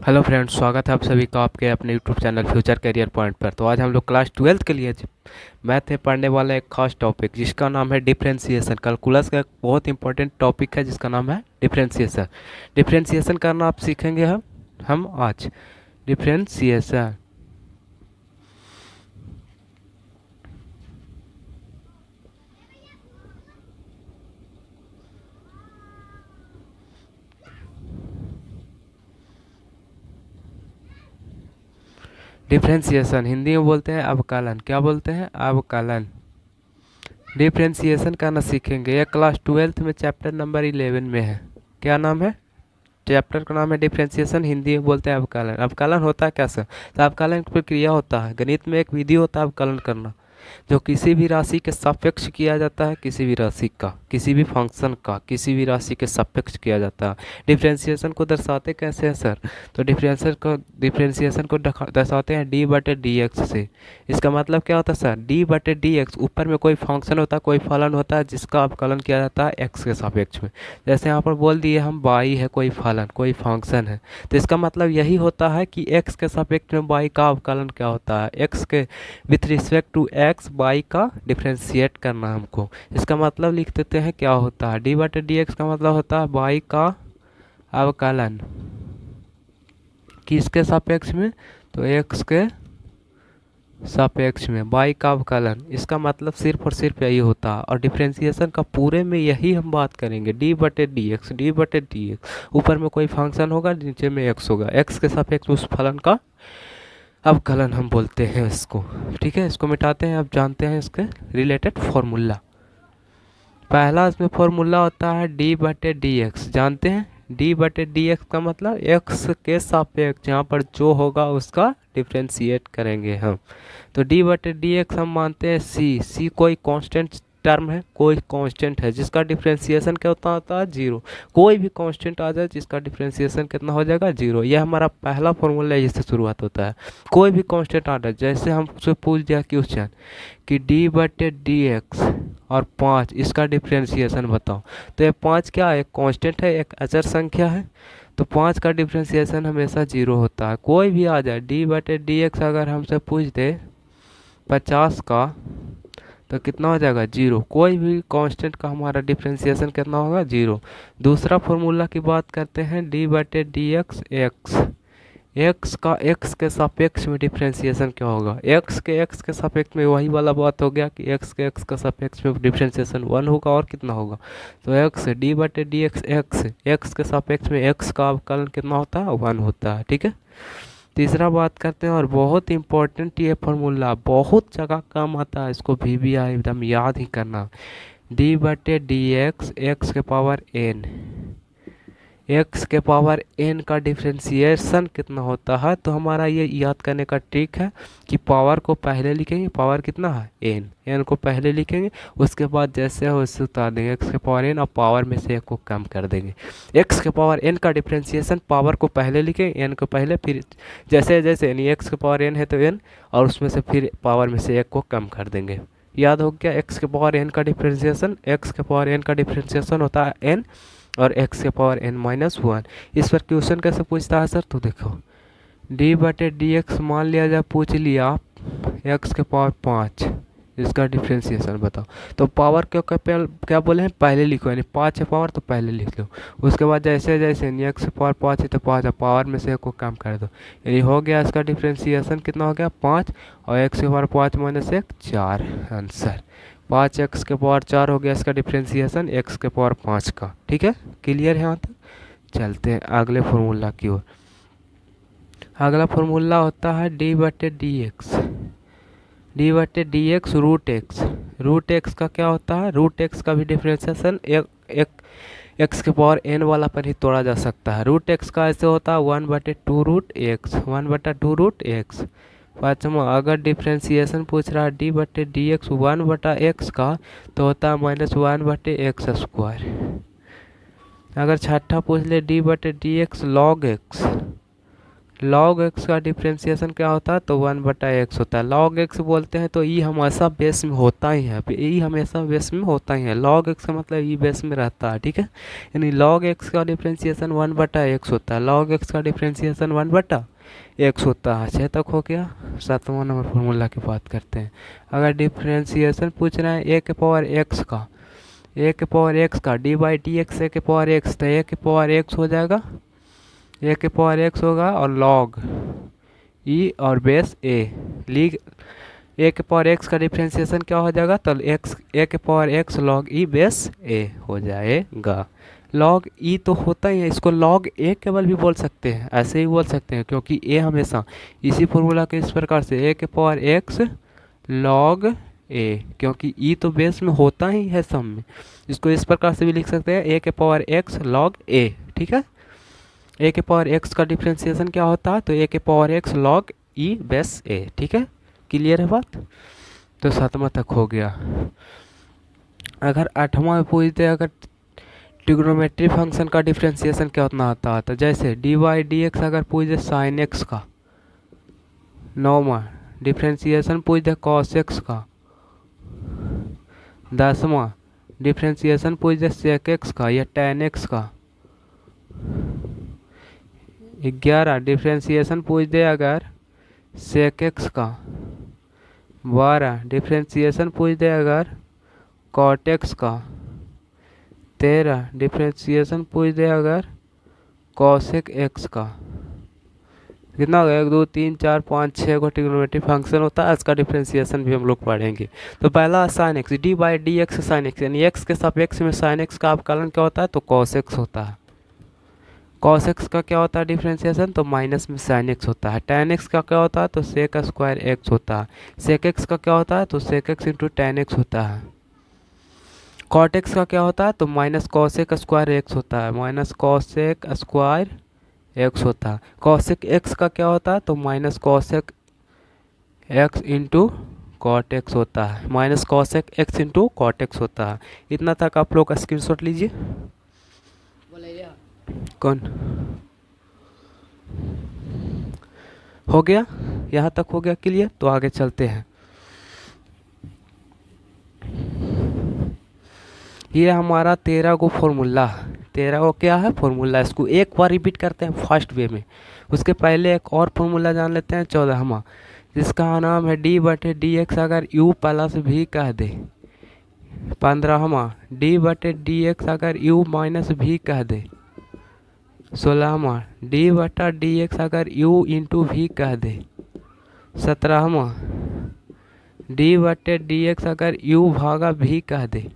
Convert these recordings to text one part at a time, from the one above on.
Hello friends, स्वागत है आप सभी का आपके अपने YouTube channel future career point पर। तो आज हम लोग क्लास 12th के लिए मैथ में पढ़ने वाले एक खास टॉपिक जिसका नाम है डिफरेंशिएशन। कैलकुलस का एक बहुत इंपॉर्टेंट टॉपिक है जिसका नाम है डिफरेंशिएशन। डिफरेंशिएशन करना आप सीखेंगे हम आज डिफरेंशिएशन। डिफरेंशिएशन हिंदी में बोलते हैं अवकलन। क्या बोलते हैं? अवकलन। डिफरेंशिएशन करना सीखेंगे। यह क्लास 12th में चैप्टर नंबर 11 में है। क्या नाम है? चैप्टर का नाम है डिफरेंशिएशन, हिंदी में बोलते हैं अवकलन। अवकलन होता है कैसे? तो अवकलन की प्रक्रिया होता है, गणित में एक विधि होता है अवकलन करना, जो किसी भी राशि के सापेक्ष किया जाता है, किसी भी राशि का, किसी भी फंक्शन का किसी भी राशि के सापेक्ष किया जाता है। डिफरेंशिएशन को दर्शाते कैसे हैं सर? तो डिफरेंशिएशन को दर्शाते हैं डी बटे डी एक्स से। इसका मतलब क्या होता है सर? डी बटे डी एक्स, ऊपर में कोई फंक्शन होता है, कोई फलन होता है जिसका अवकलन किया जाता है एक्स के सापेक्ष में। जैसे यहाँ पर बोल दिए हम वाई है कोई फलन, कोई फंक्शन है, तो इसका मतलब यही होता है कि एक्स के सापेक्ष में वाई का अवकलन क्या होता है, एक्स के with respect to x y का डिफ्रेंशिएट करना हमको। इसका मतलब लिख देते हैं क्या होता है। डी बटे डी एक्स का मतलब होता है वाई का अवकलन किसके सापेक्ष में? तो एक्स के सापेक्ष में वाई का अवकलन। इसका मतलब सिर्फ और सिर्फ यही होता है। और डिफ्रेंशिएशन का पूरे में यही हम बात करेंगे, डी बटे डी एक्स, डी बटे डी एक्स। ऊपर में कोई फंक्शन होगा, नीचे में एक्स होगा, एक्स के सापेक्ष उस फलन का अवकलन हम बोलते हैं इसको। ठीक है, इसको मिटाते हैं। अब जानते हैं इसके रिलेटेड फॉर्मूला। पहला इसमें फॉर्मूला होता है डी बटे डी एक्स। जानते हैं डी बटे डी एक्स का मतलब एक्स के सापेक्ष यहाँ पर जो होगा उसका डिफ्रेंशिएट करेंगे हम। तो डी बटे डी एक्स हम मानते हैं सी कोई कांस्टेंट टर्म है, कोई कांस्टेंट है जिसका डिफ्रेंशिएशन क्या होता है? जीरो। कोई भी कांस्टेंट आ जाए जिसका डिफ्रेंशिएशन कितना हो जाएगा? जीरो। यह हमारा पहला फॉर्मूला है जिससे शुरुआत होता है। कोई भी कांस्टेंट आ जाए, जैसे हमसे पूछ दिया क्वेश्चन कि डी बटे डी एक्स और 5 इसका डिफ्रेंशिएशन बताओ, तो ये 5 क्या है? एक कांस्टेंट है, एक अचर संख्या है। तो 5 का डिफ्रेंशिएशन हमेशा जीरो होता है। कोई भी आ जाए, डी बटे डी एक्स अगर हमसे पूछ दे 50 का, तो कितना हो जाएगा? जीरो। कोई भी कांस्टेंट का हमारा डिफ्रेंशिएशन कितना होगा? जीरो। दूसरा फॉर्मूला की बात करते हैं, डी बटे डी एक्स एक्स, एक्स का एक्स के सापेक्ष में डिफ्रेंशिएशन क्या होगा? एक्स के सापेक्ष में वही वाला बात हो गया कि एक्स के एक्स का सापेक्ष में डिफ्रेंशिएशन 1 होगा। और कितना होगा? तो एक्स डी बटे डी एक्स एक्स, एक्स के सापेक्ष में एक्स का अवकलन कितना होता है? 1 होता है। ठीक है, तीसरा बात करते हैं, और बहुत इंपॉर्टेंट ये फॉर्मूला बहुत जगह काम आता है, इसको भी एकदम याद ही करना। डी बटे डी एक्स एक्स के पावर एन, एक्स के पावर एन का डिफ्रेंशिएशन कितना होता है? तो हमारा ये याद करने का ट्रिक है कि पावर को पहले लिखेंगे, पावर कितना है? एन, एन को पहले लिखेंगे, उसके बाद जैसे हो उससे उतार देंगे एक्स के पावर एन और पावर में से एक को कम कर देंगे। एक्स के पावर एन का डिफ्रेंशिएशन, पावर को पहले लिखें, एन को पहले, फिर जैसे जैसे यानी एक्स के पावर एन है तो एन, और उसमें से फिर पावर में से एक को कम कर देंगे। याद हो गया? एक्स के पावर एन का डिफ्रेंशिएशन, एक्स के पावर एन का डिफ्रेंशिएशन होता है एन, और एक्स के पावर एन माइनस 1। इस पर क्वेश्चन कैसे पूछता है सर? तो देखो, डी बटे डी एक्स मान लिया जाए, पूछ लिया एक्स के पावर 5 इसका डिफ्रेंशिएशन बताओ। तो पावर क्या बोले हैं? पहले लिखो, यानी 5 है पावर तो पहले लिख लो। उसके बाद जैसे जैसे एक्स के पावर 5 है तो 5 है, पावर में से एक को कम कर दो, यानी हो गया इसका डिफ्रेंशिएशन कितना हो गया? 5, और एक्स के पावर 5 माइनस 1 4। आंसर 5 एक्स के पावर 4 हो गया इसका डिफ्रेंशिएशन एक्स के पावर 5 का। ठीक है, क्लियर है यहाँ तक? चलते हैं अगले फॉर्मूला की ओर। अगला फॉर्मूला होता है डी बटे डी एक्स, डी बटे d x root x. Root x का क्या होता है? रूट एक्स का भी डिफ्रेंशिएशन एक एक्स के पावर एन वाला पर ही तोड़ा जा सकता है। रूट एक्स का ऐसे होता है 1/2 रूट एक्स, 1/2 रूट एक्स। पाँचवा, अगर डिफ्रेंशिएशन पूछ रहा है डी बटे डी एक्स 1/x का, तो होता है -1/x स्क्वायर। अगर छठा पूछ ले डी बटे d x log x, log x का डिफ्रेंसिएशन क्या होता है, तो 1/x होता है। लॉग एक्स बोलते हैं तो ई हमेशा बेस में होता ही है, ई हमेशा बेस में होता ही है। लॉग एक्स का मतलब ई बेस में रहता है, ठीक है। यानी लॉग एक्स का डिफ्रेंसिएशन 1/x होता है। लॉग एक्स का डिफ्रेंसिएशन 1/x होता है। 6 तक हो गया। 7वां नंबर फॉर्मूला की बात करते हैं। अगर डिफ्रेंसिएशन पूछ रहे हैं ए के पावर एक्स का, ए के पावर एक्स का d/dx ए के पावर एक्स, तो ए के पावर एक्स हो जाएगा, ए के पावर एक्स होगा और लॉग ई और बेस ए। लीग ए के पावर एक्स का डिफ्रेंसिएशन क्या हो जाएगा, तो एक्स ए के power X log E base A हो जाएगा। लॉग ई तो होता ही है, इसको लॉग ए केवल भी बोल सकते हैं, ऐसे ही बोल सकते हैं, क्योंकि ए हमेशा इसी फॉर्मूला के इस प्रकार से ए के पावर एक्स लॉग ए, क्योंकि ई तो बेस में होता ही है सम में। इसको इस प्रकार से भी लिख सकते हैं, ए के पावर एक्स लॉग ए, ठीक है। ए के पावर एक्स का डिफ्रेंसिएशन क्या होता है, तो ए के power X log E base A, ठीक है। क्लियर है बात। तो 7वां तक हो गया। अगर 8वां में पूछते हैं, अगर ट्रिग्नोमेट्री फंक्शन का डिफ्रेंसिएशन क्या उतना होता है, तो जैसे d/dx अगर पूछ दे साइन एक्स का। 9वां डिफ्रेंसिएशन पूछ दे कॉस एक्स का। 10वां डिफ्रेंसिएशन पूछ दे सेक एक्स का या टेन एक्स का। 11 डिफ्रेंसिएशन पूछ दे अगर सेक एक्स का। 12 डिफ्रेंसिएशन पूछ दे अगर कॉट एक्स का। 13 डिफ्रेंसिएशन पूछ दे अगर कॉसेक एक्स का। कितना हो गया, 1 2 3 4 5 6 को ट्रिग्नोमेट्री फंक्शन होता है, इसका डिफ्रेंसिएशन भी हम लोग पढ़ेंगे। तो पहला sine x, d/dx sine x, यानी एक्स के सापेक्ष में साइन एक्स का अवकलन क्या होता है, तो कॉस एक्स होता है। कॉस एक्स का क्या होता है डिफ्रेंसिएशन, तो माइनस में साइन एक्स होता है। टेन एक्स का क्या होता है, तो सेक स्क्वायर एक्स होता है। सेक एक्स का क्या होता है, तो sec x into tan x होता है। कॉट एक्स का क्या होता है, तो माइनस कॉसेक स्क्वायर एक्स होता है, माइनस कॉसेक स्क्वायर एक्स होता है। कॉसेक एक्स का क्या होता है, तो minus cosec x into cot x होता है, minus cosec x into cot x होता है। इतना तक आप लोग का स्क्रीनशॉट लीजिए। कौन हो गया, यहाँ तक हो गया क्लियर। तो आगे चलते हैं। ये हमारा 13 को फॉर्मूला, 13 को क्या है फॉर्मूला, इसको एक बार रिपीट करते हैं फर्स्ट वे में। उसके पहले एक और फॉर्मूला जान लेते हैं 14वां, जिसका नाम है d/dx अगर u प्लस भी कह दे। 15वां d/dx अगर u माइनस भी कह दे। 16वां d/dx अगर u इंटू भी कह दे। 17वां d/dx अगर u भागा भी कह दे,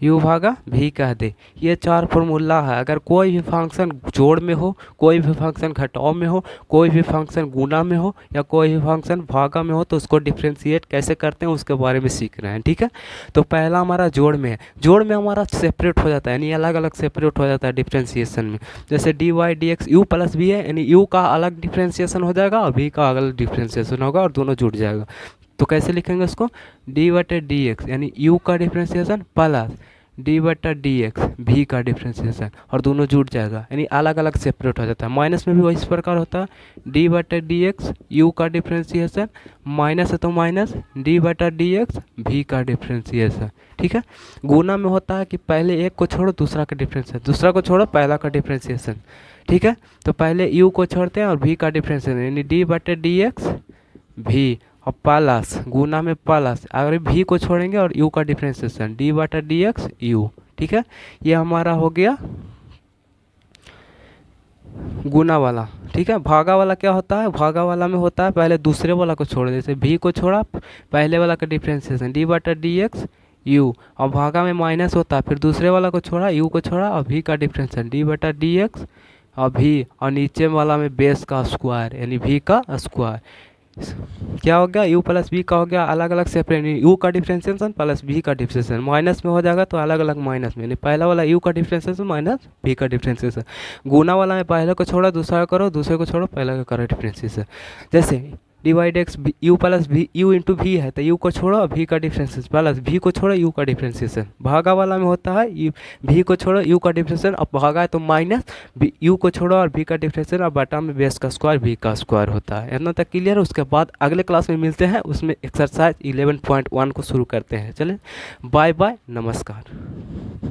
u भागा भी कह दे। ये 4 फॉर्मूला है। अगर कोई भी फंक्शन जोड़ में हो, कोई भी फंक्शन घटाव में हो, कोई भी फंक्शन गुणा में हो, या कोई भी फंक्शन भागा में हो, तो उसको डिफ्रेंशिएट कैसे करते हैं उसके बारे में सीख रहे हैं, ठीक है। तो पहला हमारा जोड़ में है। जोड़ में हमारा सेपरेट हो जाता है, यानी अलग अलग सेपरेट हो जाता है डिफ्रेंशिएशन में। जैसे d/dx u प्लस भी है, यानी u का अलग डिफ्रेंशिएशन हो जाएगा और v का अलग डिफ्रेंशिएशन होगा और दोनों जुड़ जाएगा। तो कैसे लिखेंगे उसको, d/dx यानी u का डिफ्रेंशिएशन प्लस d/dx भी का डिफ्रेंशिएशन, और दोनों जुड़ जाएगा, यानी अलग अलग सेपरेट हो जाता है। माइनस में भी वही इस प्रकार होता है, d/dx u का डिफ्रेंशिएशन, माइनस है तो माइनस d/dx भी का डिफ्रेंशिएशन, ठीक है। गुना में होता है कि पहले एक को छोड़ो दूसरा का डिफ्रेंशिएशन, दूसरा को छोड़ो पहला का डिफ्रेंशिएशन, ठीक है। तो पहले u को छोड़ते हैं और v का डिफ्रेंशिएशन, यानी d/dx भी, और प्लस गुना में प्लस, अगर भी को छोड़ेंगे और u का डिफ्रेंशिएशन d/dx u, ठीक है। ये हमारा हो गया गुना वाला, ठीक है। भागा वाला क्या होता है, भागा वाला में होता है पहले दूसरे वाला को छोड़, जैसे भी को छोड़ा पहले वाला का डिफ्रेंशिएशन d/dx u, और भागा में माइनस होता है, फिर दूसरे वाला को छोड़ा u को छोड़ा और v का डिफ्रेंशिएशन d/dx और v, और नीचे वाला में बेस का स्क्वायर यानी v का स्क्वायर। क्या हो गया, u प्लस v का हो गया अलग अलग सेपरेट, u का डिफ्रेंशिएशन प्लस v का डिफ्रेंशिएशन, माइनस में हो जाएगा तो अलग अलग माइनस में, यानी पहला वाला u का डिफ्रेंशिएशन माइनस v का डिफ्रेंशिएशन। गुना वाला में पहले को छोड़ो दूसरा करो, दूसरे को छोड़ो पहले का करो डिफ्रेंशिएशन। जैसे divide x u plus v, u into v है तो यू को छोड़ो वी का डिफ्रेंशिएशन प्लस वी को छोड़ो यू का डिफ्रेंशिएशन, भागा वाला में होता है यू, वी को छोड़ो यू का डिफ्रेंशिएशन, अब भागा है तो माइनस यू को छोड़ो और वी का डिफ्रेंशिएशन, और बटा में बेस का स्क्वायर वी का स्क्वायर होता है। इतना तक क्लियर है। उसके बाद अगले क्लास में मिलते हैं, उसमें एक्सरसाइज 11.1 को शुरू करते हैं। चलें, बाय बाय, नमस्कार।